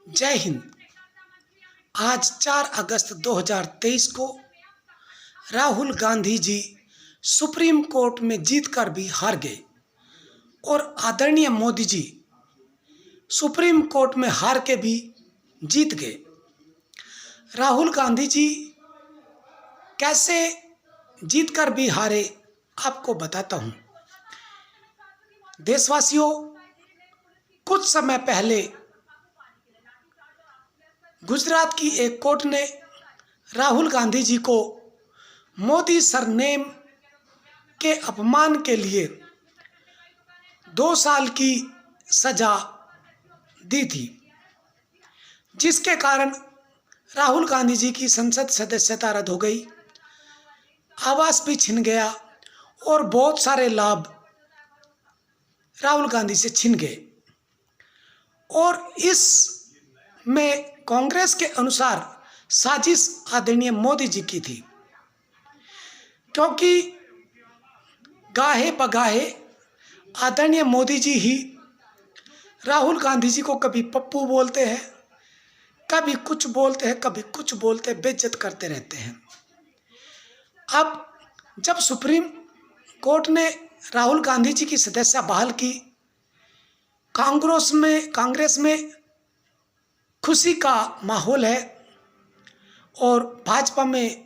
जय हिंद। आज 4 अगस्त 2023 को राहुल गांधी जी सुप्रीम कोर्ट में जीतकर भी हार गए और आदरणीय मोदी जी सुप्रीम कोर्ट में हार के भी जीत गए। राहुल गांधी जी कैसे जीतकर भी हारे आपको बताता हूं। देशवासियों, कुछ समय पहले गुजरात की एक कोर्ट ने राहुल गांधी जी को मोदी सरनेम के अपमान के लिए 2 साल की सजा दी थी, जिसके कारण राहुल गांधी जी की संसद सदस्यता रद्द हो गई, आवास भी छिन गया और बहुत सारे लाभ राहुल गांधी से छिन गए। और इस में कांग्रेस के अनुसार साजिश आदरणीय मोदी जी की थी, क्योंकि गाहे बगाहे आदरणीय मोदी जी ही राहुल गांधी जी को कभी पप्पू बोलते हैं, कभी कुछ बोलते हैं, कभी कुछ बोलते हैं, बेइज्जत करते रहते हैं। अब जब सुप्रीम कोर्ट ने राहुल गांधी जी की सदस्यता बहाल की, कांग्रेस में खुशी का माहौल है और भाजपा में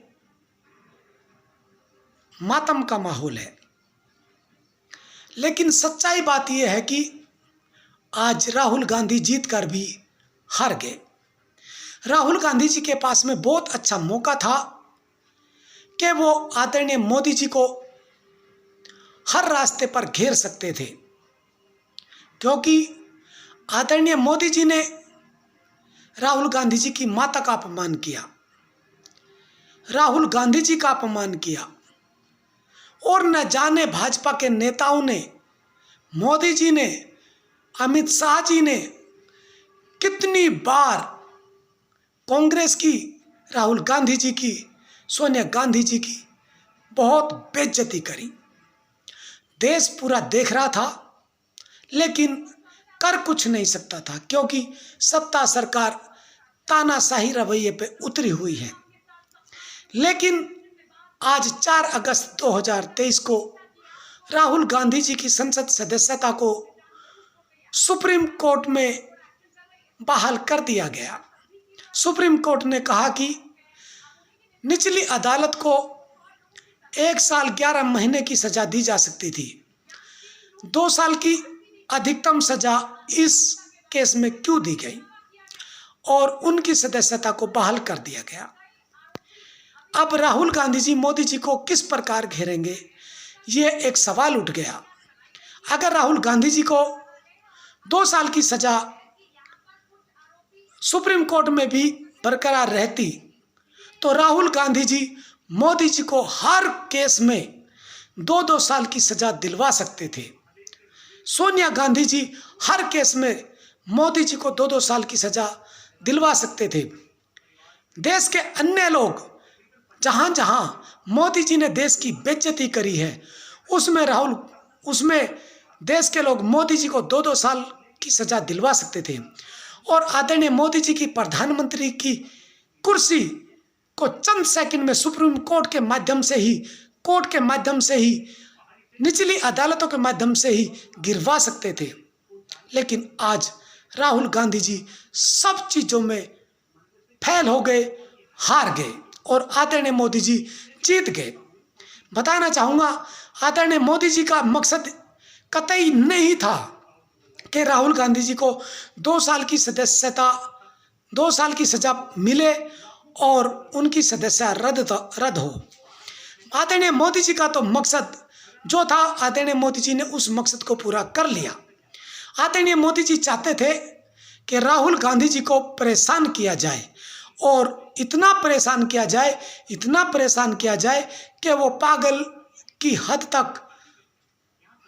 मातम का माहौल है। लेकिन सच्चाई बात यह है कि आज राहुल गांधी जीतकर भी हार गए। राहुल गांधी जी के पास में बहुत अच्छा मौका था कि वो आदरणीय मोदी जी को हर रास्ते पर घेर सकते थे, क्योंकि आदरणीय मोदी जी ने राहुल गांधी जी की माता का अपमान किया, राहुल गांधी जी का अपमान किया, और न जाने भाजपा के नेताओं ने, मोदी जी ने, अमित शाह जी ने कितनी बार कांग्रेस की, राहुल गांधी जी की, सोनिया गांधी जी की बहुत बेइज्जती करी। देश पूरा देख रहा था, लेकिन कर कुछ नहीं सकता था, क्योंकि सत्ता सरकार तानाशाही रवैये पे उतरी हुई है। लेकिन आज 4 अगस्त 2023 को राहुल गांधी जी की संसद सदस्यता को सुप्रीम कोर्ट में बहाल कर दिया गया। सुप्रीम कोर्ट ने कहा कि निचली अदालत को 1 साल 11 महीने की सजा दी जा सकती थी, 2 साल की अधिकतम सजा इस केस में क्यों दी गई और उनकी सदस्यता को बहाल कर दिया गया। अब राहुल गांधी जी मोदी जी को किस प्रकार घेरेंगे, ये एक सवाल उठ गया। अगर राहुल गांधी जी को 2 साल की सजा सुप्रीम कोर्ट में भी बरकरार रहती, तो राहुल गांधी जी मोदी जी को हर केस में 2-2 साल की सजा दिलवा सकते थे। सोनिया गांधी जी हर केस में मोदी जी को 2-2 साल की सजा दिलवा सकते थे। देश के अन्य लोग, जहां जहां मोदी जी ने देश की बेइज्जती करी है, उसमें देश के लोग मोदी जी को 2-2 साल की सजा दिलवा सकते थे और आदरणीय मोदी जी की प्रधानमंत्री की कुर्सी को चंद सेकंड में सुप्रीम कोर्ट के माध्यम से ही निचली अदालतों के माध्यम से ही गिरवा सकते थे। लेकिन आज राहुल गांधी जी सब चीजों में फेल हो गए, हार गए और आदरणीय मोदी जी जीत गए। बताना चाहूंगा, आदरणीय मोदी जी का मकसद कतई नहीं था कि राहुल गांधी जी को 2 साल की सजा मिले और उनकी सदस्यता रद्द हो। आदरणीय मोदी जी का तो मकसद जो था, आदरणीय मोदी जी ने उस मकसद को पूरा कर लिया। आदरणीय मोदी जी चाहते थे कि राहुल गांधी जी को परेशान किया जाए और इतना परेशान किया जाए कि वो पागल की हद तक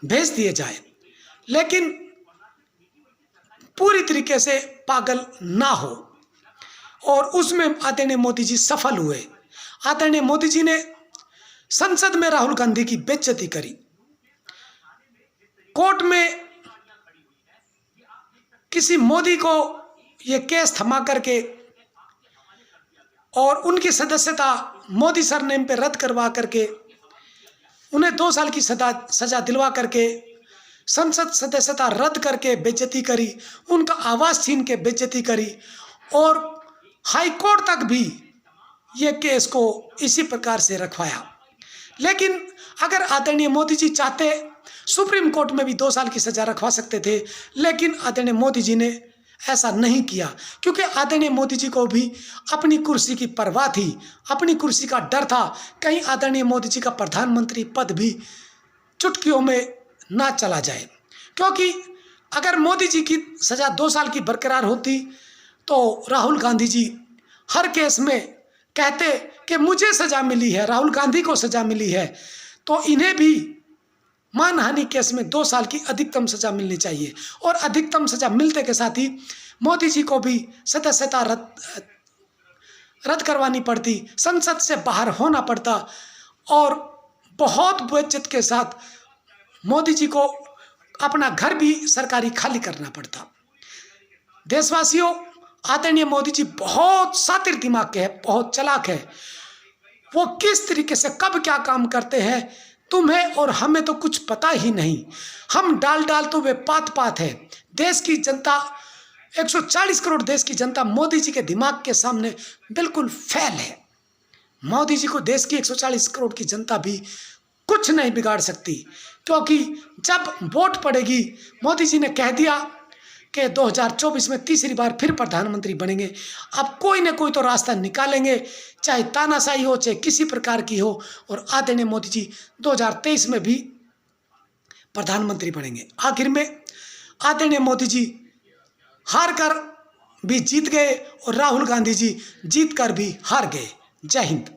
भेज दिए जाए, लेकिन पूरी तरीके से पागल ना हो। और उसमें आदरणीय मोदी जी सफल हुए। आदरणीय मोदी जी ने संसद में राहुल गांधी की बेइज्जती करी, कोर्ट में किसी मोदी को ये केस थमा करके और उनकी सदस्यता मोदी सरनेम पे रद्द करवा करके उन्हें 2 साल की सजा दिलवा करके संसद सदस्यता रद्द करके बेइज्जती करी, उनका आवास छीन के बेइज्जती करी और हाई कोर्ट तक भी ये केस को इसी प्रकार से रखवाया। लेकिन अगर आदरणीय मोदी जी चाहते सुप्रीम कोर्ट में भी 2 साल की सजा रखवा सकते थे, लेकिन आदरणीय मोदी जी ने ऐसा नहीं किया, क्योंकि आदरणीय मोदी जी को भी अपनी कुर्सी की परवाह थी, अपनी कुर्सी का डर था, कहीं आदरणीय मोदी जी का प्रधानमंत्री पद भी चुटकियों में ना चला जाए। क्योंकि अगर मोदी जी की सजा 2 साल की बरकरार होती तो राहुल गांधी जी हर केस में कहते कि मुझे सजा मिली है, राहुल गांधी को सजा मिली है, तो इन्हें भी मानहानि केस में 2 साल की अधिकतम सजा मिलनी चाहिए। और अधिकतम सजा मिलते के साथ ही मोदी जी को भी सदस्यता रद्द करवानी पड़ती, संसद से बाहर होना पड़ता और बहुत बेइज्जत के साथ मोदी जी को अपना घर भी सरकारी खाली करना पड़ता। देशवासियों, आदरणीय मोदी जी बहुत शातिर दिमाग के हैं, बहुत चालाक है। वो किस तरीके से कब क्या काम करते हैं तुम्हें और हमें तो कुछ पता ही नहीं। हम डाल तो वे पात है। देश की जनता 140 करोड़ देश की जनता मोदी जी के दिमाग के सामने बिल्कुल फेल है। मोदी जी को देश की 140 करोड़ की जनता भी कुछ नहीं बिगाड़ सकती, क्योंकि जब वोट पड़ेगी, मोदी जी ने कह दिया कि 2024 में तीसरी बार फिर प्रधानमंत्री बनेंगे। अब कोई ना कोई तो रास्ता निकालेंगे, चाहे तानाशाही हो, चाहे किसी प्रकार की हो, और आदरणीय मोदी जी 2023 में भी प्रधानमंत्री बनेंगे। आखिर में आदरणीय मोदी जी हार कर भी जीत गए और राहुल गांधी जी जीत कर भी हार गए। जय हिंद।